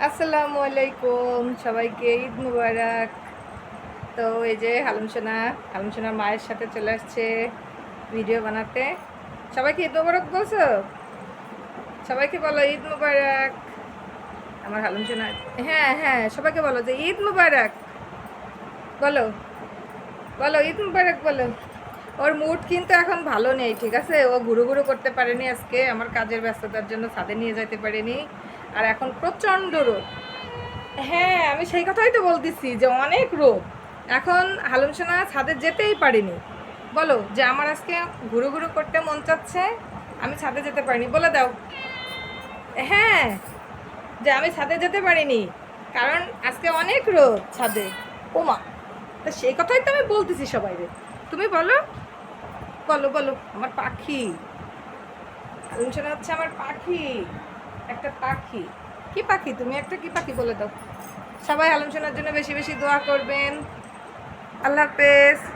আসসালামু আলাইকুম, সবাইকে ঈদ মুবারক। তো এই যে হালুম সোনার মায়ের সাথে চলে আসছে ভিডিও বানাতে। সবাইকে ঈদ মুবারক বলছো? সবাইকে বলো ঈদ মুবারক। আমার হালুম সোনা, হ্যাঁ হ্যাঁ, সবাইকে বলো যে ঈদ মুবারক। বলো বলো ঈদ মুবারক বলো। ওর মুড কিন্তু এখন ভালো নেই, ঠিক আছে? ও ঘুরু ঘুরু করতে পারেনি আজকে, আমার কাজের ব্যস্ততার জন্য ছাদে নিয়ে যেতে পারেনি। আর এখন প্রচণ্ড রোদ। হ্যাঁ, আমি সেই কথাই তো বলতেছি যে অনেক রোদ। এখন হালুম সোনা ছাদে যেতেই পারিনি। বলো যে আমার আজকে ঘুরু ঘুরু করতে মন চাচ্ছে, আমি ছাদে যেতে পারিনি, বলে দাও। হ্যাঁ, যে আমি ছাদে যেতে পারিনি কারণ আজকে অনেক রোদ ছাদে। ওমা, তা সেই কথাই তো আমি বলতেছি সবাই রে। তুমি বলো বলো বলো। আমার পাখি হালুম সোনা হচ্ছে আমার পাখি, একটা পাখি। কি পাখি তুমি? একটা কি পাখি বলে দাও। সবাই আলম শোনার জন্য বেশি বেশি দোয়া করবেন। আল্লাহ হাফেজ।